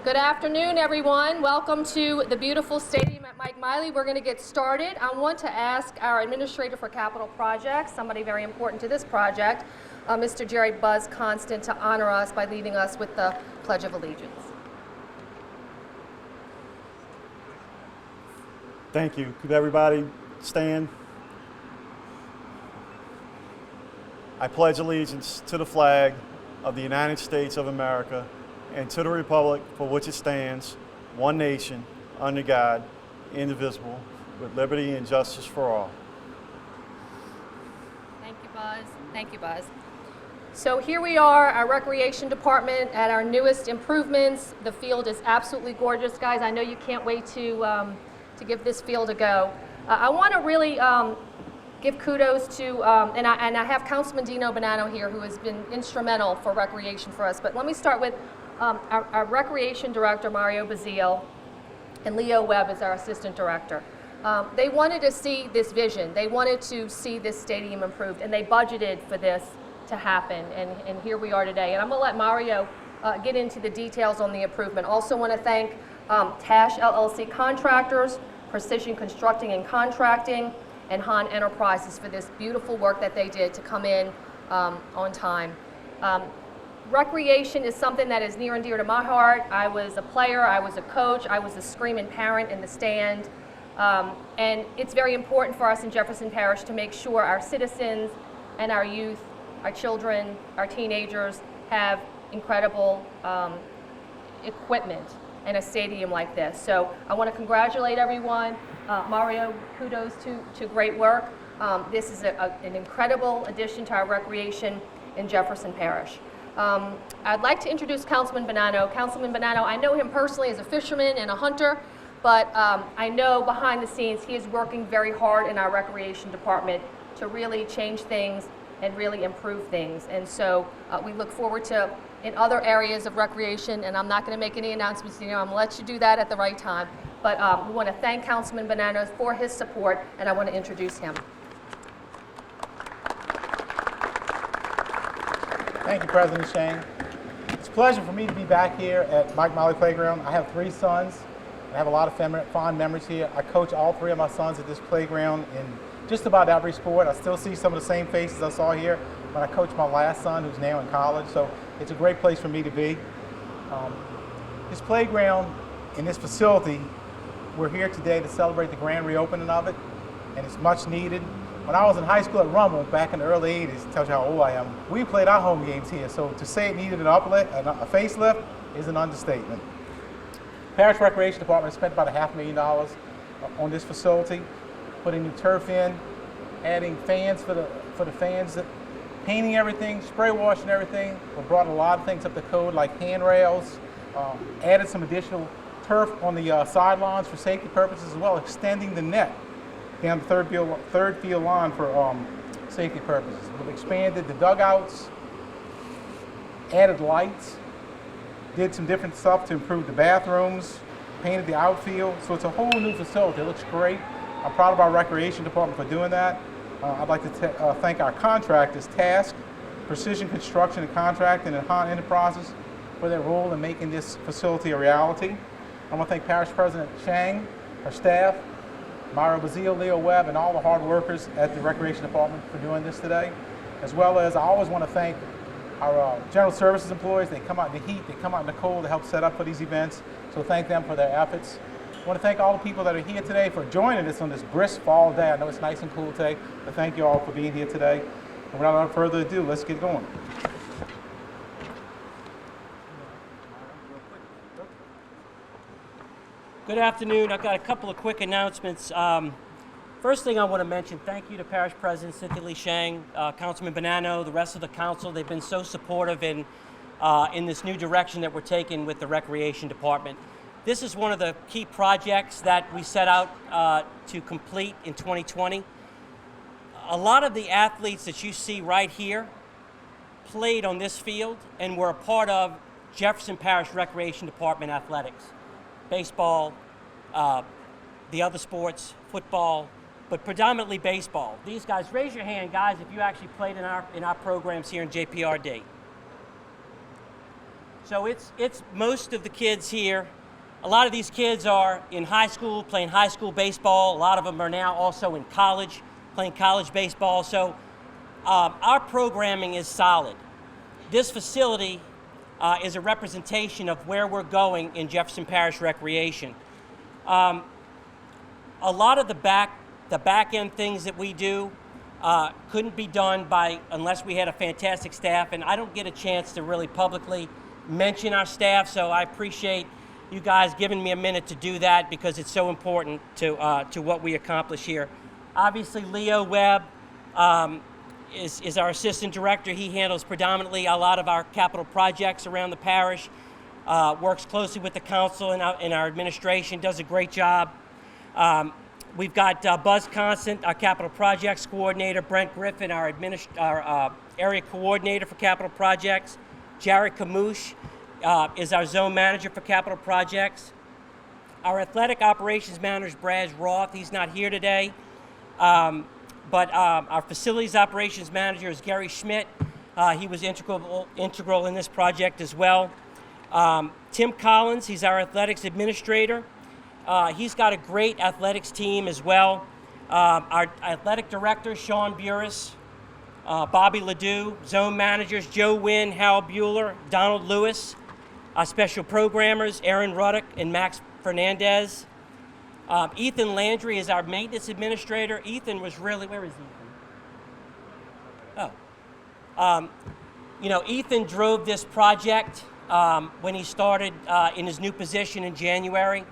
Good afternoon, everyone. Welcome to the beautiful stadium at Mike Miley. We're going to get started. I want to ask our Administrator for Capital Projects, somebody very important to this project, Mr. Jerry Buzz Constant, to honor us by leading us with the Pledge of Allegiance. Thank you. Could everybody stand? I pledge allegiance to the flag of the United States of America and to the republic for which it stands, one nation, under God, indivisible, with liberty and justice for all. Thank you, Buzz. Thank you, Buzz. So here we are, our recreation department at our newest improvements. The field is absolutely gorgeous, guys. I know you can't wait to give this field a go. I want to really give kudos to, and I have Councilman Deano Bonano here, who has been instrumental for recreation for us. But let me start with our recreation director, Mario Bazile, and Leo Webb is our assistant director. They wanted to see this vision. They wanted to see this stadium improved, and they budgeted for this to happen, and here we are today. And I'm going to let Mario get into the details on the improvement. Also want to thank Tash LLC Contractors, Precision Constructing and Contracting, and Han Enterprises for this beautiful work that they did to come in on time. Recreation is something that is near and dear to my heart. I was a player, I was a coach, I was a screaming parent in the stand. And it's very important for us in Jefferson Parish to make sure our citizens and our youth, our children, our teenagers have incredible equipment in a stadium like this. So I want to congratulate everyone. Mario, kudos to great work. This is an incredible addition to our recreation in Jefferson Parish. I'd like to introduce Councilman Bonano. Councilman Bonano, I know him personally as a fisherman and a hunter, but I know behind the scenes he is working very hard in our recreation department to really change things and really improve things. And so we look forward to in other areas of recreation, and I'm not going to make any announcements, I'm going to let you do that at the right time. But we want to thank Councilman Bonano for his support, and I want to introduce him. Thank you, President Sheng. It's a pleasure for me to be back here at Mike Miley Playground. I have 3 sons. I have a lot of fond memories here. I coach all 3 of my sons at this playground in just about every sport. I still see some of the same faces I saw here when I coached my last son, who's now in college. So it's a great place for me to be. This playground and this facility, we're here today to celebrate the grand reopening of it, and it's much needed. When I was in high school at Rummel back in the early 80s, it tells you how old I am, we played our home games here. So to say it needed a facelift is an understatement. Parish Recreation Department spent about $500,000 on this facility, putting new turf in, adding fans for the fans, painting everything, spray washing everything. We brought a lot of things up to code like handrails, added some additional turf on the sidelines for safety purposes as well, extending the net down the third field line for safety purposes. We've expanded the dugouts, added lights, did some different stuff to improve the bathrooms, painted the outfield. So it's a whole new facility. It looks great. I'm proud of our recreation department for doing that. I'd like to thank our contractors, Task, Precision Construction and Contracting, and Han Enterprises for their role in making this facility a reality. I want to thank Parish President Sheng, our staff, Mario Bazile, Leo Webb, and all the hard workers at the Recreation Department for doing this today. As well as I always want to thank our general services employees. They come out in the heat, they come out in the cold to help set up for these events. So thank them for their efforts. I want to thank all the people that are here today for joining us on this brisk fall day. I know it's nice and cool today, but thank you all for being here today. And without further ado, let's get going. Good afternoon. I've got a couple of quick announcements. First thing I want to mention, thank you to Parish President Cynthia Sheng, Councilman Bonano, the rest of the council. They've been so supportive in this new direction that we're taking with the Recreation Department. This is one of the key projects that we set out to complete in 2020. A lot of the athletes that you see right here played on this field and were a part of Jefferson Parish Recreation Department athletics. Baseball, the other sports, football, but predominantly baseball. These guys, raise your hand, guys, if you actually played in our programs here in JPRD. So it's most of the kids here. A lot of these kids are in high school, playing high school baseball. A lot of them are now also in college, playing college baseball. So our programming is solid. This facility is a representation of where we're going in Jefferson Parish recreation. A lot of the back end things that we do couldn't be done unless we had a fantastic staff, and I don't get a chance to really publicly mention our staff, so I appreciate you guys giving me a minute to do that because it's so important to what we accomplish here. Obviously, Leo Webb is our assistant director. He handles predominantly a lot of our capital projects around the parish, works closely with the council and our administration, does a great job. We've got Buzz Constant, our capital projects coordinator, Brent Griffin, our area coordinator for capital projects. Jared Kamouche is our zone manager for capital projects. Our athletic operations manager is Brad Roth. He's not here today. But our facilities operations manager is Gary Schmidt. He was integral in this project as well. Tim Collins, he's our athletics administrator. He's got a great athletics team as well. Our athletic director, Sean Burris, Bobby Ledoux, zone managers, Joe Wynn, Hal Bueller, Donald Lewis, our special programmers, Aaron Ruddock and Max Fernandez. Ethan Landry is our maintenance administrator. Ethan was really, where is Ethan? Oh. Ethan drove this project when he started in his new position in January.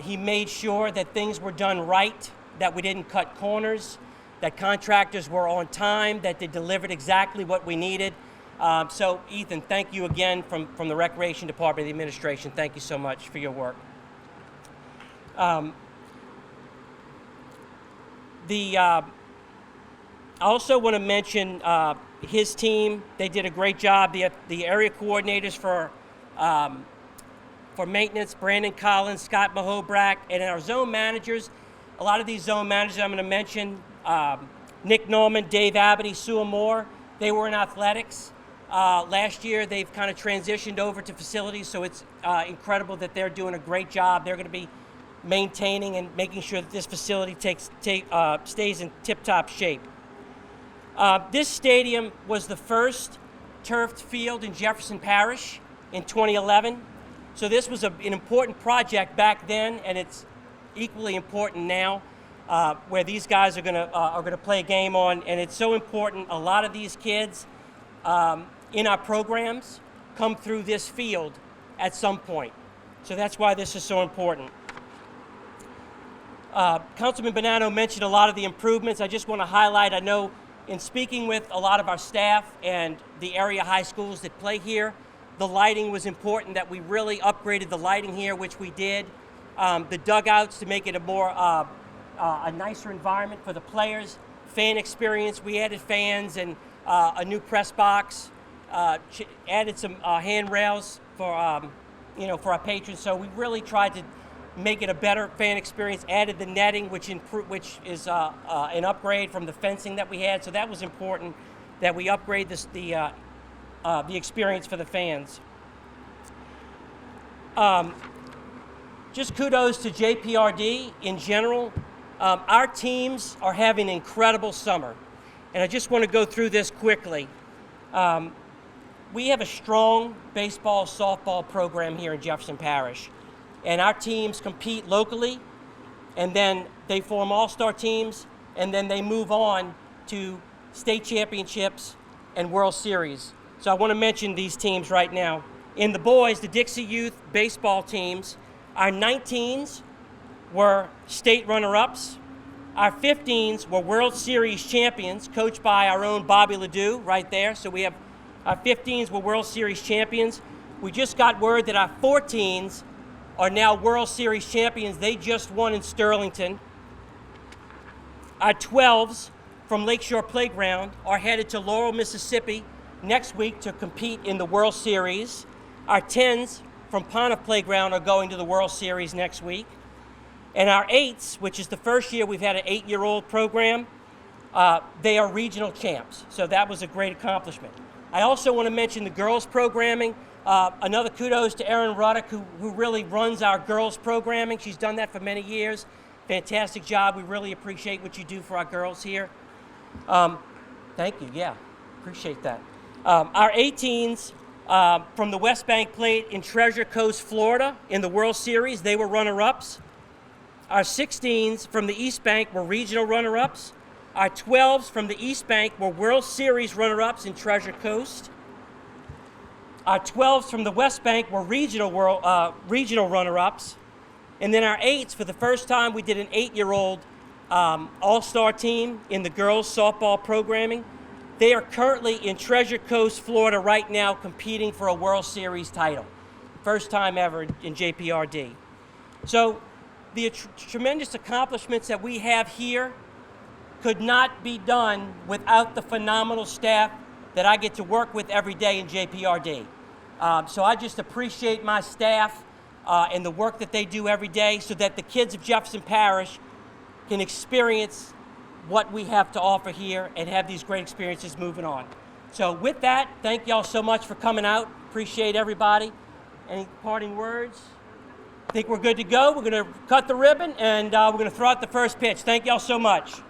He made sure that things were done right, that we didn't cut corners, that contractors were on time, that they delivered exactly what we needed. So Ethan, thank you again from the Recreation Department, the administration. Thank you so much for your work. I also want to mention his team. They did a great job. The area coordinators for maintenance, Brandon Collins, Scott Mahobrak, and our zone managers. A lot of these zone managers I'm going to mention, Nick Norman, Dave Abity, Sue Moore, they were in athletics. Last year they've kind of transitioned over to facilities, so it's incredible that they're doing a great job. They're going to be maintaining and making sure that this facility stays in tip-top shape. This stadium was the first turfed field in Jefferson Parish in 2011. So this was an important project back then, and it's equally important now, where these guys are gonna play a game on. And it's so important. A lot of these kids in our programs come through this field at some point. So that's why this is so important. Councilman Bonano mentioned a lot of the improvements. I just want to highlight, I know in speaking with a lot of our staff and the area high schools that play here, the lighting was important, that we really upgraded the lighting here, which we did. The dugouts to make it a nicer environment for the players. Fan experience, we added fans and a new press box, added some handrails for our patrons. So we really tried to make it a better fan experience, added the netting, which is an upgrade from the fencing that we had. So that was important, that we upgrade the experience for the fans. Just kudos to JPRD in general. Our teams are having an incredible summer. And I just want to go through this quickly. We have a strong baseball, softball program here in Jefferson Parish. And our teams compete locally, and then they form all-star teams, and then they move on to state championships and World Series. So I want to mention these teams right now. In the boys, the Dixie Youth baseball teams, our 19s were state runner-ups. Our 15s were World Series champions, coached by our own Bobby Ledoux right there. So we have our 15s were World Series champions. We just got word that our 14s are now World Series champions. They just won in Sterlington. Our 12s from Lakeshore Playground are headed to Laurel, Mississippi next week to compete in the World Series. Our 10s from Pontiff Playground are going to the World Series next week. And our 8s, which is the first year we've had an 8-year-old program, they are regional champs. So that was a great accomplishment. I also want to mention the girls programming. Another kudos to Erin Ruddock, who really runs our girls programming. She's done that for many years. Fantastic job. We really appreciate what you do for our girls here. Thank you, yeah, appreciate that. Our 18s from the West Bank played in Treasure Coast, Florida in the World Series. They were runner-ups. Our 16s from the East Bank were regional runner-ups. Our 12s from the East Bank were World Series runner-ups in Treasure Coast. Our 12s from the West Bank were regional runner-ups. And then our 8s, for the first time, we did an 8-year-old all-star team in the girls softball programming. They are currently in Treasure Coast, Florida right now competing for a World Series title. First time ever in JPRD. So the tremendous accomplishments that we have here could not be done without the phenomenal staff that I get to work with every day in JPRD. So I just appreciate my staff and the work that they do every day so that the kids of Jefferson Parish can experience what we have to offer here and have these great experiences moving on. So with that, thank y'all so much for coming out. Appreciate everybody. Any parting words? I think we're good to go. We're going to cut the ribbon and we're going to throw out the first pitch. Thank y'all so much.